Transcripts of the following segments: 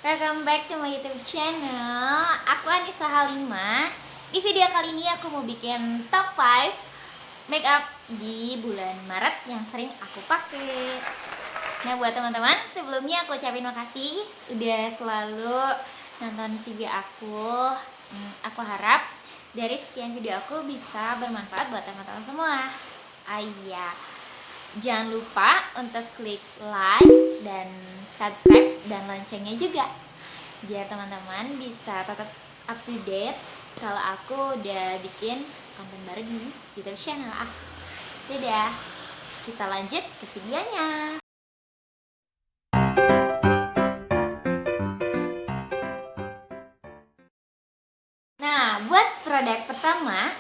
Welcome back to my YouTube channel. Aku Anissa Halimah. Di video kali ini aku mau bikin top 5 makeup di bulan Maret yang sering aku pakai. Nah, buat teman-teman, sebelumnya aku ucapin makasih udah selalu nonton video aku. Aku harap dari sekian video aku bisa bermanfaat buat teman-teman semua. Iya. Jangan lupa untuk klik like dan subscribe dan loncengnya juga, biar teman-teman bisa tetap up to date kalau aku udah bikin konten baru di YouTube channel aku. Dadah, kita lanjut ke videonya. Nah, buat produk pertama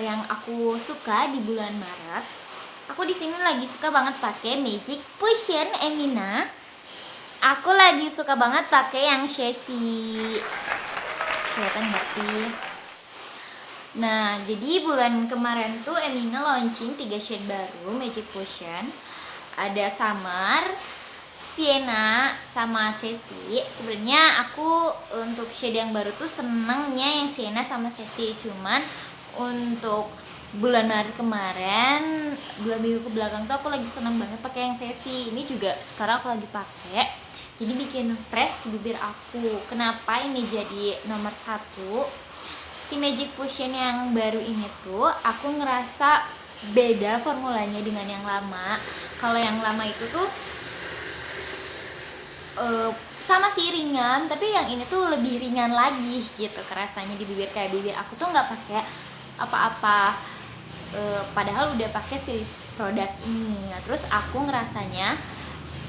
yang aku suka di bulan Maret, aku di sini lagi suka banget pakai Magic Potion Emina. Aku lagi suka banget pakai yang Sassy. Kelihatan nggak sih? Nah, jadi bulan kemarin tuh Emina launching 3 shade baru Magic Potion. Ada Summer, Sienna, sama Sassy. Sebenarnya aku untuk shade yang baru tuh senengnya yang Sienna sama Sassy, cuman untuk bulan Maret kemarin 2 minggu ke belakang tuh aku lagi seneng banget pakai yang Sassy. Ini juga sekarang aku lagi pakai, jadi bikin fresh ke bibir aku. Kenapa ini jadi nomor 1? Si Magic Potion yang baru ini tuh aku ngerasa beda formulanya dengan yang lama. Kalau yang lama itu tuh sama sih ringan, tapi yang ini tuh lebih ringan lagi gitu kerasanya di bibir. Kayak bibir aku tuh nggak pakai apa-apa, padahal udah pakai si produk ini. Nah, terus aku ngerasanya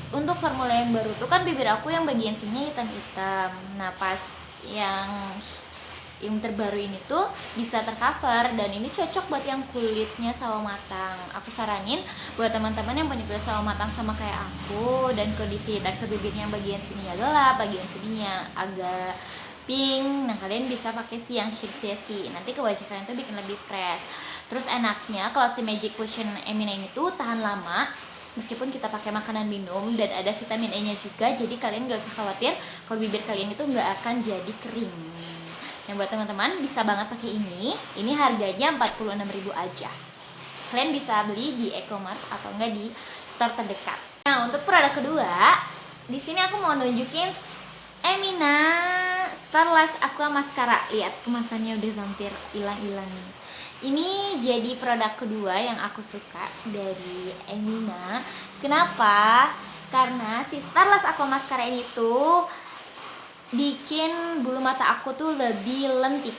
untuk formula yang baru tuh kan bibir aku yang bagian sini hitam-hitam. Nah, pas yang terbaru ini tuh bisa tercover, dan ini cocok buat yang kulitnya sawo matang. Aku saranin buat teman-teman yang punya kulit sawo matang sama kayak aku dan kondisi tekstur bibirnya bagian sininya gelap, bagian sininya agak pink. Nah, kalian bisa pakai si yang Sassy. Nanti ke wajah kalian tuh bikin lebih fresh. Terus enaknya kalau si Magic Potion Emina ini tuh tahan lama meskipun kita pakai makanan minum, dan ada vitamin E nya juga. Jadi kalian gak usah khawatir kalau bibir kalian itu gak akan jadi kering. Yang buat teman-teman bisa banget pakai ini. Ini harganya 46.000 aja. Kalian bisa beli di e-commerce atau enggak di store terdekat. Nah, untuk produk kedua, di sini aku mau nunjukin Emina Starlash Aqua Mascara. Lihat kemasannya udah hampir hilang-hilang ini. Ini jadi produk kedua yang aku suka dari Emina. Kenapa? Karena si Starlash Aqua Mascara ini tuh bikin bulu mata aku tuh lebih lentik.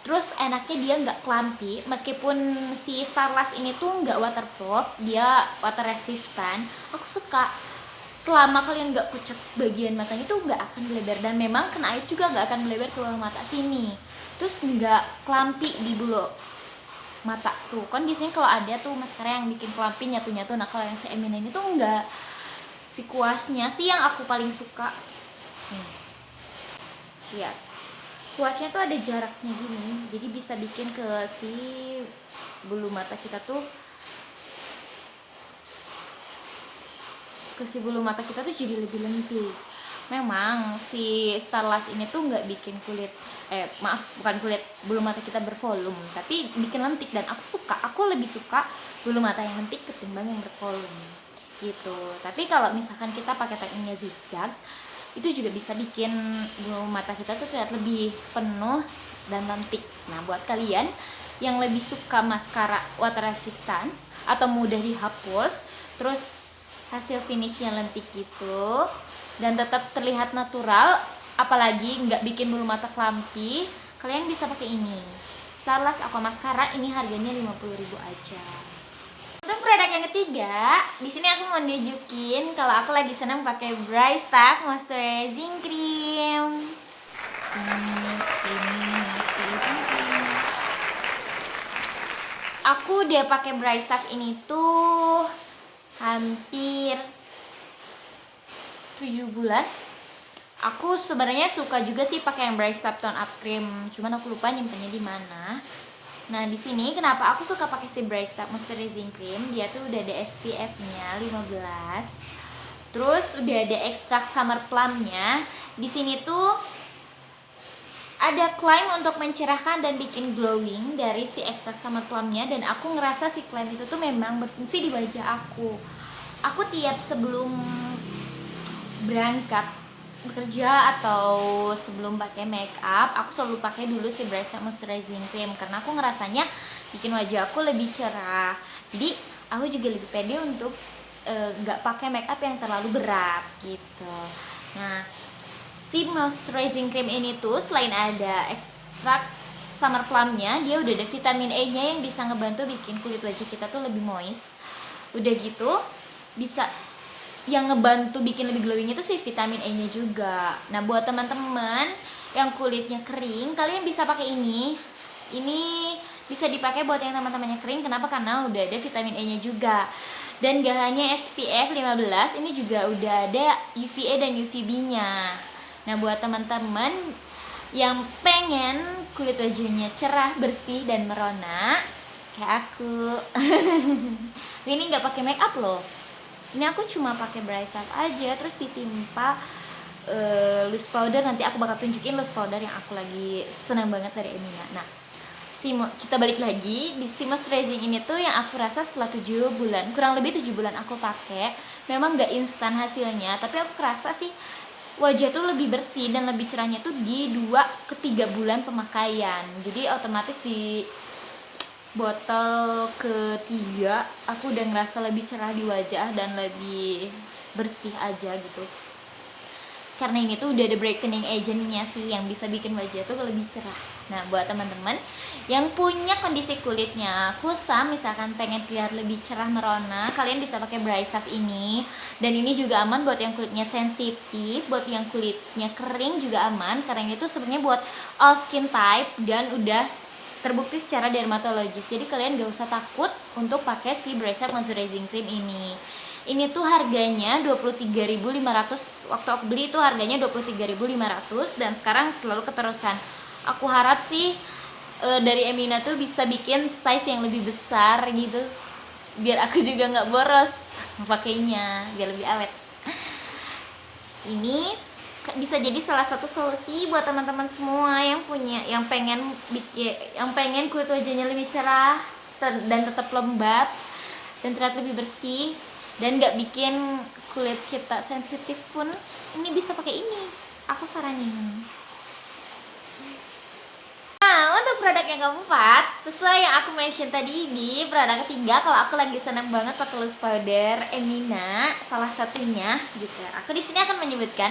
Terus enaknya dia nggak clumpy, meskipun si Starlash ini tuh nggak waterproof, dia water resistant. Aku suka selama kalian nggak kucek bagian matanya tuh nggak akan melebar, dan memang kena air juga nggak akan melebar ke bawah mata sini. Terus nggak clumpy di bulu mata tuh. Kan biasanya kalau ada tuh maskara yang bikin clumpy nyatu-nyatu. Nah, kalau yang si Emina ini tuh nggak. Si kuasnya sih yang aku paling suka. Lihat, kuasnya tuh ada jaraknya gini, jadi bisa bikin ke si bulu mata kita tuh jadi lebih lentik. Memang si Starlash ini tuh nggak bikin bulu mata kita bervolume, tapi bikin lentik, dan aku lebih suka bulu mata yang lentik ketimbang yang bervolume gitu. Tapi kalau misalkan kita pakai tekniknya zigzag, itu juga bisa bikin bulu mata kita tuh terlihat lebih penuh dan lentik. Nah, buat kalian yang lebih suka maskara water resistant atau mudah dihapus, terus hasil finishnya lentik gitu dan tetap terlihat natural, apalagi nggak bikin bulu mata clumpy, kalian bisa pakai ini Starlash Aqua Mascara. Ini harganya 50.000 aja. Untuk produk yang ketiga, di sini aku mau nunjukin kalau aku lagi senang pakai Bright Stuff Moisturizing Cream. Ini moisturizing cream. Aku udah pakai Bright Stuff ini tuh hampir 7 bulan. Aku sebenarnya suka juga sih pakai yang Bright Stuff Tone Up Cream, cuman aku lupa nyimpennya di mana. Nah, di sini kenapa aku suka pakai si Bright Stuff Moisturizing Cream? Dia tuh udah ada SPF-nya 15. Terus udah ada ekstrak summer plum-nya. Di sini tuh ada klaim untuk mencerahkan dan bikin glowing dari si ekstrak summer plum-nya, dan aku ngerasa si klaim itu tuh memang berfungsi di wajah aku. Aku tiap sebelum berangkat bekerja atau sebelum pakai make up, aku selalu pakai dulu si Brightstep Moisturizing Cream karena aku ngerasanya bikin wajah aku lebih cerah. Jadi aku juga lebih pede untuk nggak pakai make up yang terlalu berat gitu. Nah, si moisturizing cream ini tuh selain ada ekstrak summer plum-nya, dia udah ada vitamin E-nya yang bisa ngebantu bikin kulit wajah kita tuh lebih moist. Udah gitu bisa yang ngebantu bikin lebih glowing itu sih vitamin E-nya juga. Nah, buat teman-teman yang kulitnya kering, kalian bisa pakai ini. Ini bisa dipakai buat yang teman-temannya kering. Kenapa? Karena udah ada vitamin E-nya juga. Dan gak hanya SPF 15, ini juga udah ada UVA dan UVB-nya. Nah, buat teman-teman yang pengen kulit wajahnya cerah, bersih, dan merona kayak aku. Ini nggak pakai make up loh. Ini aku cuma pakai Brightstep aja, terus ditimpa loose powder. Nanti aku bakal tunjukin loose powder yang aku lagi senang banget dari Emina. Nah, kita balik lagi di si moisturizing ini tuh yang aku rasa setelah 7 bulan, kurang lebih 7 bulan aku pakai, memang nggak instan hasilnya, tapi aku kerasa sih wajah tuh lebih bersih dan lebih cerahnya tuh di 2-3 bulan pemakaian. Jadi otomatis di botol ketiga aku udah ngerasa lebih cerah di wajah dan lebih bersih aja gitu. Karena ini tuh udah ada brightening agentnya sih yang bisa bikin wajah tuh lebih cerah. Nah, buat teman-teman yang punya kondisi kulitnya kusam, misalkan pengen terlihat lebih cerah merona, kalian bisa pakai Brightstep ini. Dan ini juga aman buat yang kulitnya sensitif, buat yang kulitnya kering juga aman, karena ini tuh sebenarnya buat all skin type dan udah terbukti secara dermatologis. Jadi kalian gak usah takut untuk pakai si Brightstep Moisturizing Cream ini. Ini tuh harganya 23.500. Waktu aku beli itu harganya 23.500 dan sekarang selalu keterusan. Aku harap sih dari Emina tuh bisa bikin size yang lebih besar gitu. Biar aku juga nggak boros pakainya, biar lebih awet. Ini bisa jadi salah satu solusi buat teman-teman semua yang pengen kulit wajahnya lebih cerah dan tetap lembab dan terlihat lebih bersih dan nggak bikin kulit kita sensitif pun. Ini bisa pakai ini, aku saranin. Nah, untuk produk yang keempat, sesuai yang aku mention tadi di produk ketiga, kalau aku lagi senang banget pakai loose powder Emina, salah satunya gitu. Aku di sini akan menyebutkan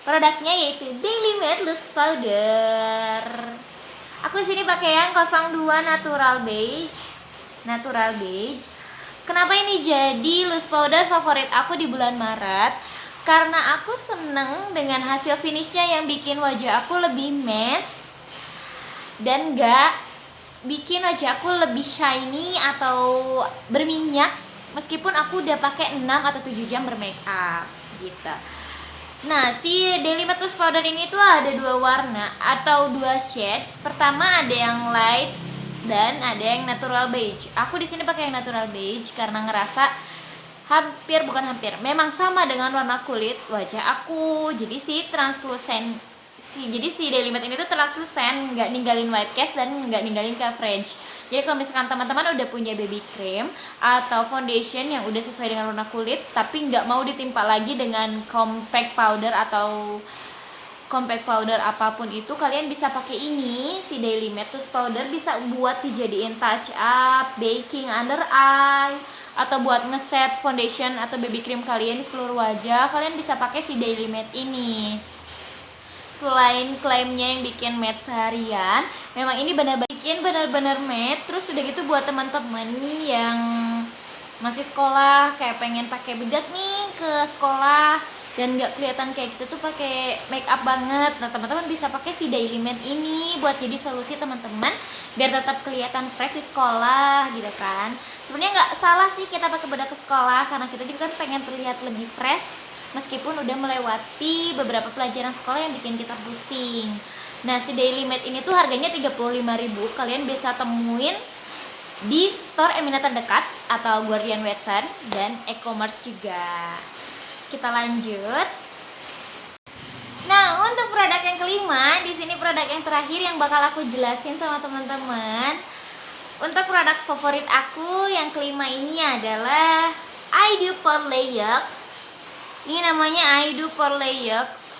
produknya yaitu Daily Matte Loose Powder. Aku di sini pakai yang 02 Natural Beige. Kenapa ini jadi loose powder favorit aku di bulan Maret? Karena aku seneng dengan hasil finishnya yang bikin wajah aku lebih matte dan gak bikin wajah aku lebih shiny atau berminyak meskipun aku udah pakai 6 atau 7 jam bermake up gitu. Nah, si Daily Matte Loose Powder ini tuh ada 2 warna atau 2 shade. Pertama ada yang light dan ada yang natural beige. Aku di sini pakai yang natural beige karena ngerasa memang sama dengan warna kulit wajah aku. Jadi si Daily Matte ini tuh translucent, nggak ninggalin white cast dan nggak ninggalin coverage. Jadi kalau misalkan teman-teman udah punya baby cream atau foundation yang udah sesuai dengan warna kulit tapi nggak mau ditimpa lagi dengan compact powder apapun itu, kalian bisa pakai ini, si Daily Matte Loose Powder, bisa buat dijadiin touch up, baking under eye, atau buat ngeset foundation atau baby cream kalian di seluruh wajah. Kalian bisa pakai si Daily Matte ini. Selain klaimnya yang bikin matte seharian, memang ini benar-benar matte. Terus udah gitu buat teman-teman yang masih sekolah kayak pengen pakai bedak nih ke sekolah dan nggak kelihatan kayak gitu tuh pakai make up banget. Nah, teman-teman bisa pakai si Daily Matte ini buat jadi solusi teman-teman biar tetap kelihatan fresh di sekolah gitu kan. Sebenarnya nggak salah sih kita pakai bedak ke sekolah karena kita juga kan pengen terlihat lebih fresh meskipun udah melewati beberapa pelajaran sekolah yang bikin kita pusing. Nah, si Daily Matte ini tuh harganya 35.000. Kalian bisa temuin di store Emina terdekat atau Guardian Website dan e-commerce juga. kita lanjut. Nah, untuk produk yang kelima, di sini produk yang terakhir yang bakal aku jelasin sama teman-teman. Untuk produk favorit aku yang kelima ini adalah I Do Porelux. Ini namanya I Do Porelux.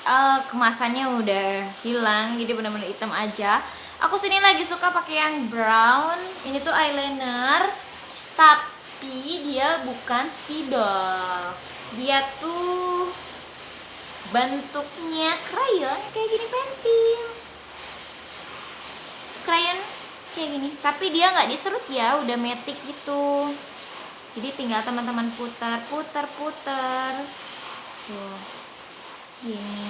Kemasannya udah hilang, jadi benar-benar hitam aja. Aku sini lagi suka pakai yang brown. Ini tuh eyeliner, tapi dia bukan spidol. Dia tuh bentuknya krayon kayak gini, pensil krayon kayak gini, tapi dia nggak diserut ya, udah matic gitu. Jadi tinggal teman-teman putar tuh gini.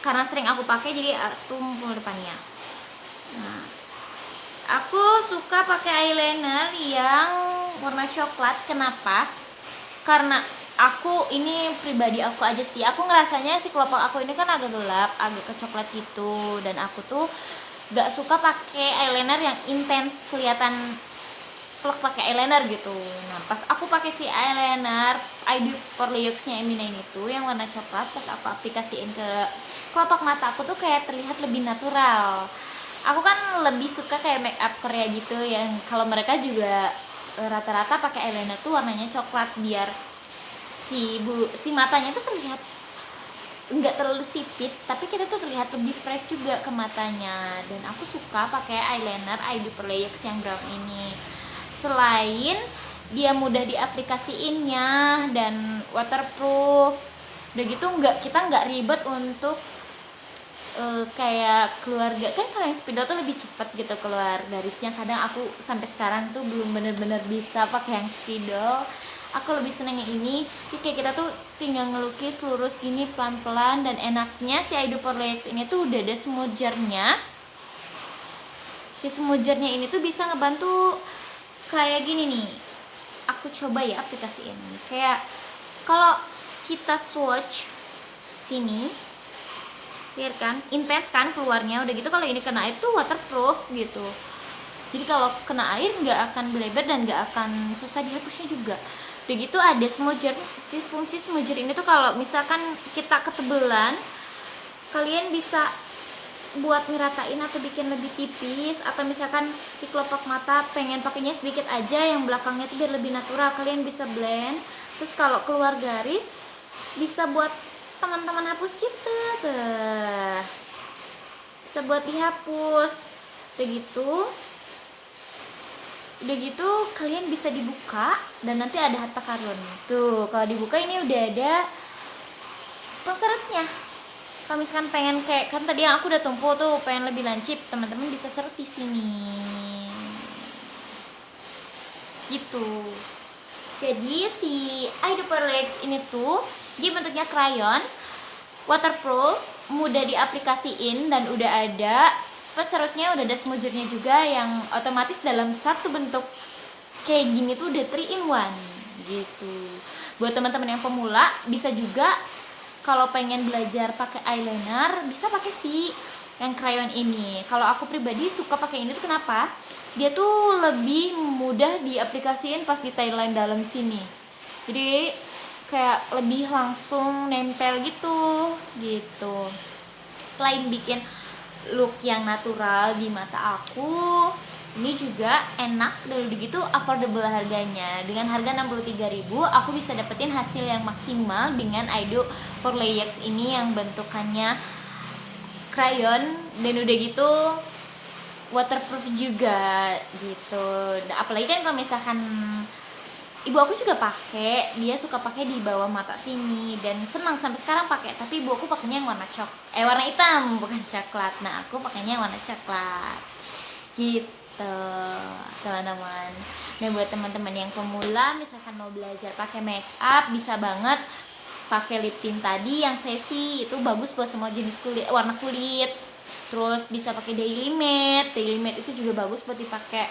Karena sering aku pakai jadi tumpul depannya. Nah, aku suka pakai eyeliner yang warna coklat. Kenapa? Karena aku, ini pribadi aku aja sih, aku ngerasanya si kelopak aku ini kan agak gelap, agak kecoklat gitu, dan aku tuh gak suka pakai eyeliner yang intens kelihatan plek pakai eyeliner gitu. Nah, pas aku pakai si eyeliner I Do Porelux-nya Emina ini tuh yang warna coklat, pas aku aplikasiin ke kelopak mata aku tuh kayak terlihat lebih natural. Aku kan lebih suka kayak make up Korea gitu, yang kalau mereka juga rata-rata pakai eyeliner tuh warnanya coklat biar si matanya tuh terlihat nggak terlalu sipit, tapi kita tuh terlihat lebih fresh juga ke matanya. Dan aku suka pakai eyeliner I Do Porelux yang brown ini. Selain dia mudah diaplikasiinnya dan waterproof, udah gitu kita nggak ribet untuk kayak keluarga kan. Kalau yang spidol tuh lebih cepat gitu keluar garisnya. Kadang aku sampai sekarang tuh belum bener-bener bisa pakai yang spidol. Aku lebih seneng yang ini. Jadi kayak kita tuh tinggal ngelukis lurus gini pelan-pelan, dan enaknya si I Do Porelux ini tuh udah ada smudgernya. Si smudgernya ini tuh bisa ngebantu kayak gini nih. Aku coba ya aplikasiin. Kayak kalau kita swatch sini, lihat kan, intens kan keluarnya. Udah gitu kalau ini kena air tuh waterproof gitu. Jadi kalau kena air nggak akan beleber dan nggak akan susah dihapusnya juga. Udah gitu ada smudger. Si fungsi smudger ini tuh kalau misalkan kita ketebelan, kalian bisa buat ngeratain atau bikin lebih tipis, atau misalkan di kelopak mata pengen pakainya sedikit aja, yang belakangnya tuh biar lebih natural, kalian bisa blend. Terus kalau keluar garis bisa buat teman-teman hapus gitu tuh, bisa buat dihapus. Udah gitu kalian bisa dibuka dan nanti ada harta karun tuh. Kalau dibuka ini udah ada penserutnya. Kalau misalkan pengen kayak kan tadi yang aku udah tumpul tuh, pengen lebih lancip, teman-teman bisa serut di sini gitu. Jadi si I Do Porelux ini tuh dia bentuknya krayon, waterproof, mudah diaplikasiin, dan udah ada peserutnya, udah ada smudgernya juga, yang otomatis dalam satu bentuk kayak gini tuh udah 3 in 1 gitu. Buat teman-teman yang pemula bisa juga kalau pengen belajar pakai eyeliner bisa pakai si yang krayon ini. Kalau aku pribadi suka pakai ini tuh kenapa? Dia tuh lebih mudah diaplikasiin pas di timeline dalam sini. Jadi kayak lebih langsung nempel gitu. Selain bikin look yang natural di mata aku, ini juga enak dan udah gitu affordable harganya. Dengan harga 63.000 aku bisa dapetin hasil yang maksimal dengan I Do Porelux ini yang bentukannya krayon, dan udah gitu waterproof juga gitu. Apalagi kan kalau misalkan ibu aku juga pakai, dia suka pakai di bawah mata sini dan senang sampai sekarang pakai. Tapi ibu aku pakainya yang warna warna hitam, bukan coklat. Nah, aku pakainya yang warna coklat gitu teman-teman. Dan buat teman-teman yang pemula misalkan mau belajar pakai make up, bisa banget pakai lip tint tadi yang Sassy, itu bagus buat semua jenis kulit, warna kulit. Terus bisa pakai daily matte itu juga bagus buat dipakai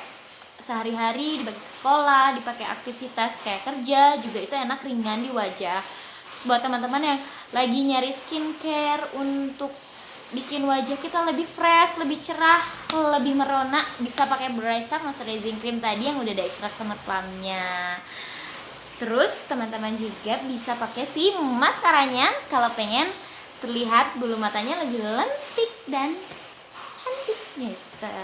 sehari-hari, dipakai ke sekolah, dipakai aktivitas kayak kerja juga, itu enak, ringan di wajah. Terus buat teman-teman yang lagi nyari skincare untuk bikin wajah kita lebih fresh, lebih cerah, lebih merona, bisa pakai Bright Star Moisturizing Cream tadi yang udah ada ekstrak summer plum-nya. Terus teman-teman juga bisa pakai si maskaranya kalau pengen terlihat bulu matanya lebih lentik dan cantik gitu.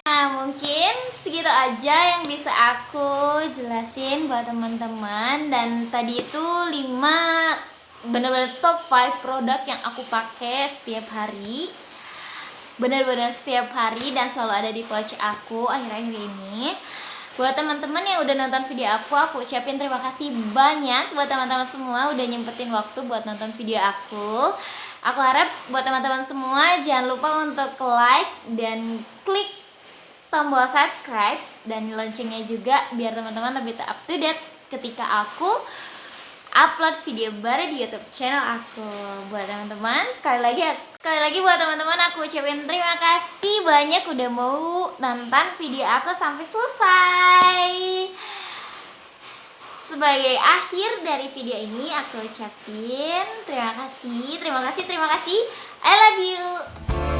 Nah, mungkin segitu aja yang bisa aku jelasin buat teman-teman. Dan tadi itu 5 bener-bener top 5 produk yang aku pakai setiap hari, bener-bener setiap hari, dan selalu ada di pouch aku akhir-akhir ini. Buat teman-teman yang udah nonton video aku ucapin terima kasih banyak. Buat teman-teman semua udah nyempetin waktu buat nonton video aku. Aku harap buat teman-teman semua jangan lupa untuk like dan klik tombol subscribe dan loncengnya juga biar teman-teman lebih up to date ketika aku upload video baru di YouTube channel aku. Buat teman-teman, sekali lagi buat teman-teman aku ucapin terima kasih banyak udah mau nonton video aku sampai selesai. Sebagai akhir dari video ini aku ucapin terima kasih. I love you.